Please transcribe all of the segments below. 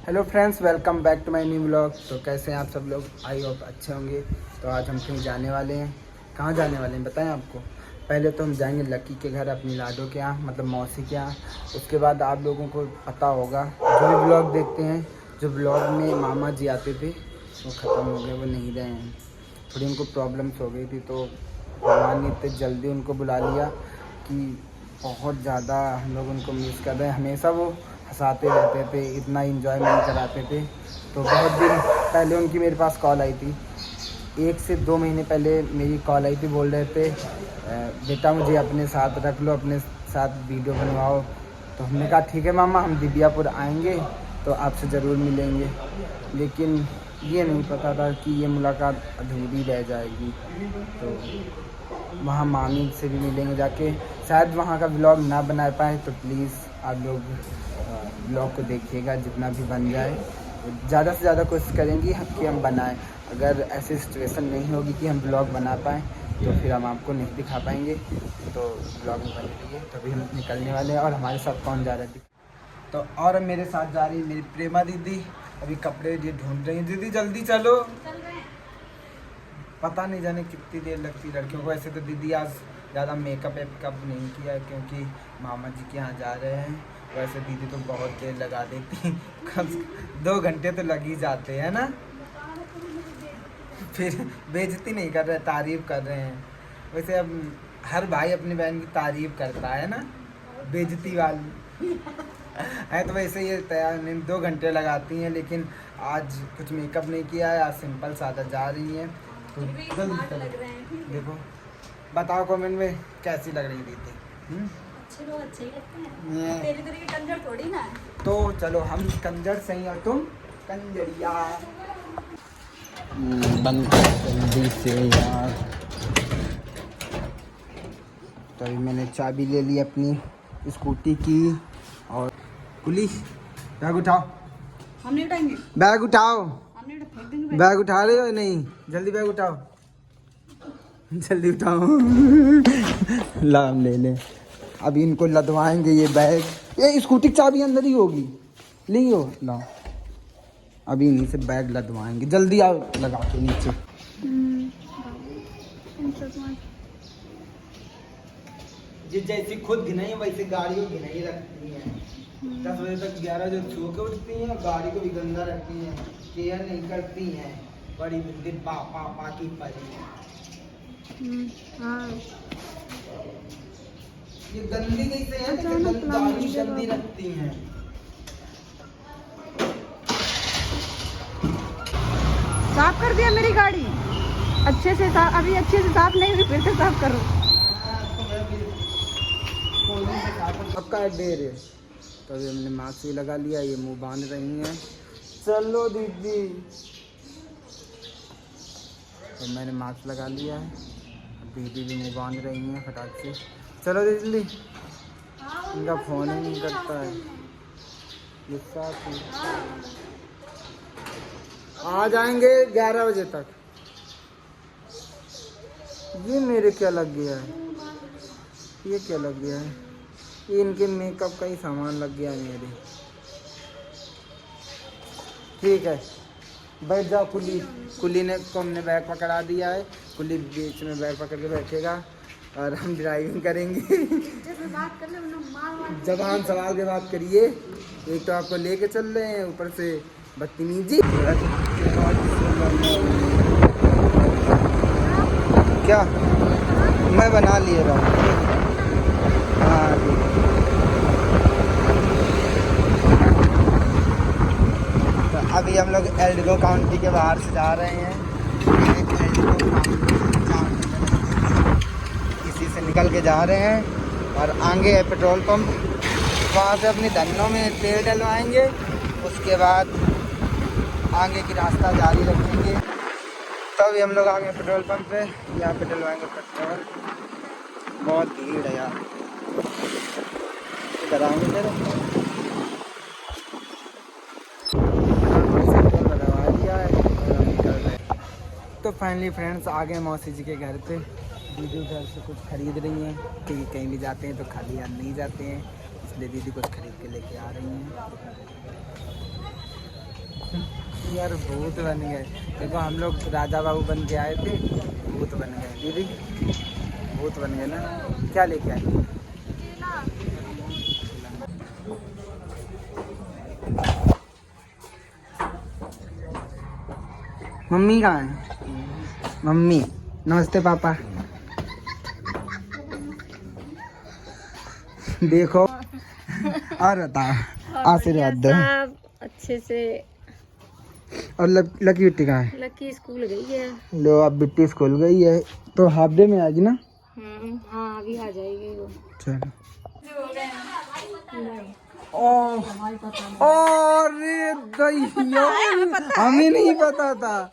Hello friends, welcome back to my new vlog. तो कैसे हैं आप सब लोग? आई होप अच्छे होंगे। तो आज हम कहीं जाने वाले हैं। कहाँ जाने वाले हैं बताएं आपको? पहले तो हम जाएंगे लकी के घर, अपनी लाडो के यहाँ, मतलब मौसी के यहाँ। उसके बाद आप लोगों को पता होगा, जो भी व्लॉग देखते हैं, जो व्लॉग में मामा जी आते थे वो ख़त्म हो गए, वो नहीं रहे हैं। थोड़ी उनको प्रॉब्लम्स हो गई थी, तो भगवान ने इतने जल्दी उनको बुला लिया कि बहुत ज़्यादा हम लोग उनको मिस कर रहे हैं। हमेशा वो हंसाते रहते थे, इतना इंजॉयमेंट कराते थे। तो बहुत दिन पहले उनकी मेरे पास कॉल आई थी, 1 से 2 महीने पहले मेरी कॉल आई थी। बोल रहे थे बेटा मुझे अपने साथ रख लो, अपने साथ वीडियो बनवाओ। तो हमने कहा ठीक है मामा, हम दिव्यापुर आएंगे तो आपसे ज़रूर मिलेंगे। लेकिन ये नहीं पता था कि ये मुलाकात अधूरी रह जाएगी। तो वहाँ मामी से भी मिलेंगे जाके। शायद वहाँ का व्लॉग ना बना पाए, तो प्लीज़ आप लोग व्लॉग को देखिएगा, जितना भी बन जाए। ज़्यादा से ज़्यादा कोशिश करेंगे कि हम बनाएं। अगर ऐसी सिचुएशन नहीं होगी कि हम व्लॉग बना पाएँ, तो फिर हम आपको नहीं दिखा पाएंगे। तो व्लॉग में बने रहिए। तो अभी हम निकलने वाले हैं। और हमारे साथ कौन जा रहा है? तो और मेरे साथ जा रही है मेरी प्रेमा दीदी। अभी कपड़े ये ढूंढ रही हैं। दीदी जल्दी चलो, पता नहीं जाने कितनी देर लगती लड़कियों को। ऐसे तो दीदी आज ज़्यादा मेकअप वेकअप नहीं किया है, क्योंकि मामा जी के यहाँ जा रहे हैं। वैसे दीदी तो बहुत देर लगा देती, कम से कम 2 घंटे तो लग ही जाते हैं ना। फिर बेइज्जती नहीं कर रहे, तारीफ़ कर रहे हैं। वैसे अब हर भाई अपनी बहन की तारीफ़ करता है ना, बेइज्जती वाली है। तो वैसे ये तैयार नहीं, 2 घंटे लगाती हैं। लेकिन आज कुछ मेकअप नहीं किया है, आज सिंपल सादा जा रही हैं। तो देखो, बताओ कमेंट में कैसी लग रही दीदी। अच्छे लोग अच्छे ही लगते हैं। तेरी तरह की कंजर थोड़ी ना है। तो चलो, हम कंजर सही और तुम कंजरिया। बंद कर जल्दी से यार। तो अभी मैंने चाबी ले ली अपनी स्कूटी की। और पुलिस, बैग उठाओ। हम नहीं उठाएंगे, बैग उठाओ। हम नहीं फेंक देंगे। बैग उठा रहे हो? नहीं, जल्दी बैग उठाओ, जल्दी उठाओ। लाम ले ले। अभी इनको लदवाएंगे ये बैग। ये स्कूटी की चाबी अंदर ही होगी, लियो लाओ। अभी इन्हीं से बैग लदवाएंगे। जल्दी आओ, लगा के नीचे। ये जैसी खुद गिनाई वैसे गाड़ी को गिनाई रखती हैं। 10 बजे तक 11 जो छू के उठती हैं, गाड़ी को भी गंदा रखती हैं, केयर नहीं करती हैं। बड़ी बुद्धि पापा की परी। हाँ। ये गंदी कैसे है? गाड़ी गंदी रखती हैं। साफ कर दिया मेरी गाड़ी अच्छे से। साफ अभी अच्छे से साफ नहीं हुई, फिर से साफ करो। आपका देर है। तो अभी हमने मास्क भी लगा लिया, ये मुंह बांध रही हैं। चलो दीदी। तो मैंने मास्क लगा लिया है, दीदी भी मुंह बांध रही हैं फटाक से। चलो दीदी, इनका फ़ोन ही नहीं करता है। गुस्सा आ जाएंगे 11 बजे तक। ये मेरे क्या लग गया है? ये क्या लग गया है? ये इनके मेकअप का ही सामान लग गया है मेरे। ठीक है, बैठ जाओ। कुली ने को हमने बैग पकड़ा दिया है। कुली बीच में बैग पकड़ के बैठेगा और हम ड्राइविंग करेंगे। जबान संभाल के बात करिए। एक तो आपको लेके चल रहे हैं, ऊपर से बदतमीजी। क्या मैं बना लिए रहा? हाँ ठीक। तो अभी हम लोग एल्डिगो काउंटी के बाहर से जा रहे हैं। इसी से निकल के जा रहे हैं और आगे है पेट्रोल पंप। वहाँ से अपनी धनों में तेल डलवाएंगे। उसके बाद आगे की रास्ता जारी रखेंगे। तो अभी हम लोग आगे पेट्रोल पंप पे, यहाँ पे डलवाएंगे पेट्रोल। बहुत भीड़ है यार। इधर आएंगे तो फाइनली फ्रेंड्स आ गए मौसी जी के घर पे। दीदी घर से कुछ खरीद रही हैं, क्योंकि कहीं भी जाते हैं तो खाली हाथ नहीं जाते हैं, इसलिए दीदी कुछ खरीद के लेके आ रही हैं। यार भूत बन गए। देखो हम लोग राजा बाबू बन के आए थे, भूत बन गए। दीदी भूत बन गए ना। क्या लेके आए? मम्मी कहाँ है? मम्मी नमस्ते पापा। देखो और बताओ, आशीर्वाद दो। अच्छे से। और लकी बिट्टी कहाँ है? लकी स्कूल गई है। लो अब बिट्टी स्कूल गई है तो हाफ डे में आएगी ना? हाँ अभी आ जाएगी वो। चलो। अरे दैया, हमें नहीं पता था।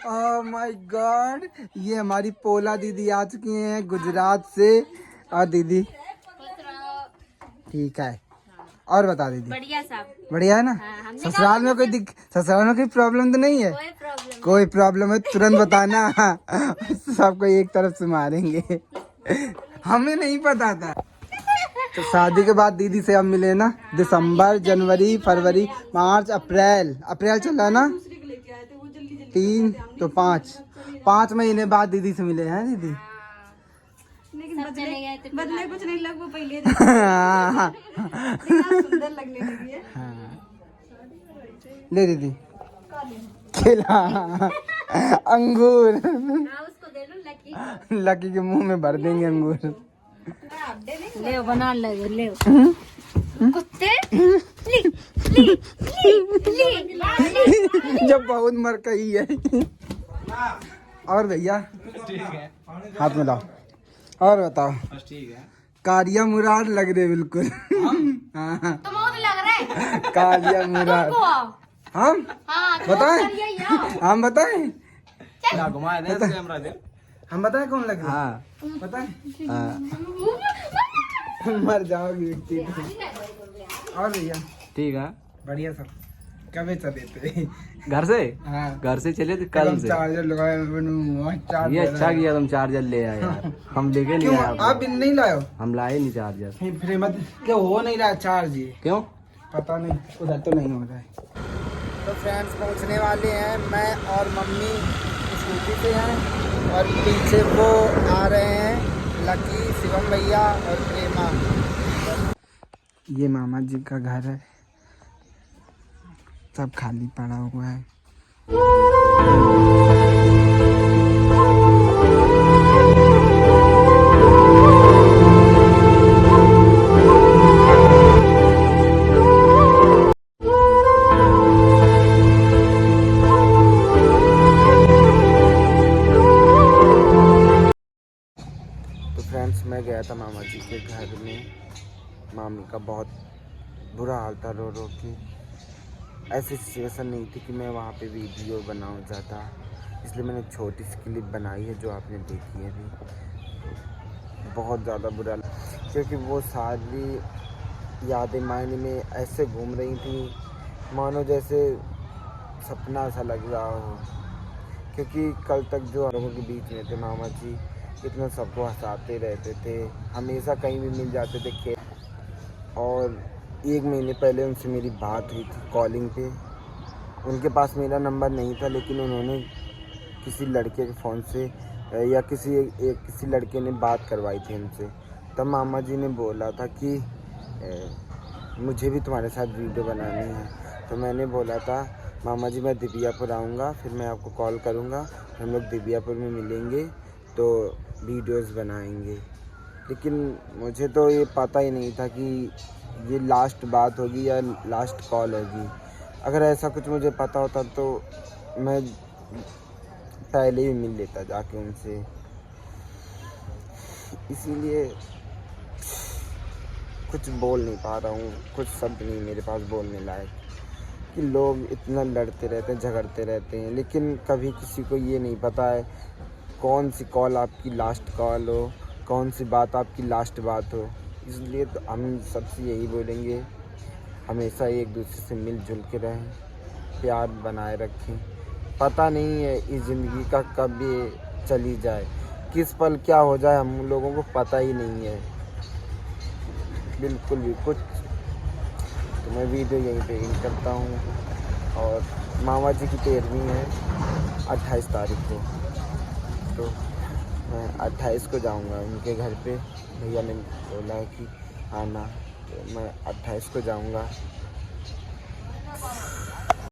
ओह माय गॉड, ये हमारी पोला दीदी आ चुकी हैं गुजरात से। और दीदी ठीक है। और बता दीदी। बढ़िया साहब। बढ़िया है ना? ससुराल में ससुराल में कोई प्रॉब्लम तो नहीं है? कोई प्रॉब्लम है तुरंत बताना। सबको एक तरफ से मारेंगे। हमें नहीं पता था। तो शादी के बाद दीदी से अब मिले ना, दिसंबर, जनवरी, फरवरी, मार्च, अप्रैल चल रहा ना, 3 तो 5 महीने बाद दीदी से मिले हैं दीदी। लेकिन बदले कुछ नहीं लग, वो पहले सुंदर लगने लगी है। ले दीदी केला, अंगूर। उसको दे लो लकी के मुंह में भर देंगे अंगूर। ले बना ले कुत्ते। जब बहुत मर कही है। और भैया हाथ में लाओ। और बताओ। ठीक है। कालिया मुराद लग रहे बिल्कुल। हाँ तुम और लग रहे कालिया मुराद। हम बताएं? हम बताएं? घुमा दे कैमरा दे। हम बताएं कौन लग रहा है? हाँ बताएं? हाँ मर जाओगी मिट्टी। और भैया ठीक है। बढ़िया सब। कब देते? घर से? हाँ घर से चले थे कल से। चार्जर लगाया ये अच्छा किया तुम चार्जर ले आए यार। हम लेके नहीं आए। आप नहीं लाए हो? हम लाए नहीं चार्जर। फिर मत क्यों हो नहीं रहा चार्ज? ये क्यों? पता नहीं, उधर तो नहीं हो रहा है। तो फ्रेंड्स पहुंचने वाले हैं, मैं और मम्मी स्कूटी पे हैं और पीछे वो आ रहे हैं लकी, शिवम भैया और प्रेमा। ये मामा जी का घर है, सब खाली पड़ा हुआ है। तो फ्रेंड्स मैं गया था मामा जी के घर में, मामी का बहुत बुरा हाल था रो रो के। ऐसी सिचुएशन नहीं थी कि मैं वहाँ पे वीडियो बनाऊँ ज़्यादा, इसलिए मैंने छोटी सी क्लिप बनाई है जो आपने देखी है अभी। बहुत ज़्यादा बुरा क्योंकि वो सारी यादें मायने में ऐसे घूम रही थी मानो जैसे सपना सा लग रहा हो। क्योंकि कल तक जो लोगों के बीच में थे मामा जी, इतना सबको हंसाते रहते थे, हमेशा कहीं भी मिल जाते थे खेल। और 1 महीने पहले उनसे मेरी बात हुई थी कॉलिंग पे। उनके पास मेरा नंबर नहीं था, लेकिन उन्होंने किसी लड़के के फ़ोन से या किसी लड़के ने बात करवाई थी उनसे। तब मामा जी ने बोला था कि मुझे भी तुम्हारे साथ वीडियो बनानी है। तो मैंने बोला था मामा जी मैं दिव्यापुर आऊँगा, फिर मैं आपको कॉल करूँगा, हम लोग दिव्यापुर में मिलेंगे तो वीडियोस बनाएंगे। लेकिन मुझे तो ये पता ही नहीं था कि ये लास्ट बात होगी या लास्ट कॉल होगी। अगर ऐसा कुछ मुझे पता होता तो मैं पहले ही मिल लेता जाके उनसे। इसीलिए कुछ बोल नहीं पा रहा हूँ, कुछ शब्द नहीं मेरे पास बोलने लायक कि लोग इतना लड़ते रहते हैं, झगड़ते रहते हैं, लेकिन कभी किसी को ये नहीं पता है कौन सी कॉल आपकी लास्ट कॉल हो, कौन सी बात आपकी लास्ट बात हो। इसलिए तो हम सबसे यही बोलेंगे, हमेशा एक दूसरे से मिलजुल के रहें, प्यार बनाए रखें। पता नहीं है इस ज़िंदगी का कब ये चली जाए, किस पल क्या हो जाए हम लोगों को पता ही नहीं है बिल्कुल भी कुछ। तो मैं वीडियो यहीं पे एंड करता हूँ। और मामा जी की 13वीं है 28 तारीख को। तो मैं 28 को जाऊंगा उनके घर पे। भैया ने बोला है कि आना, तो मैं 28 को जाऊंगा।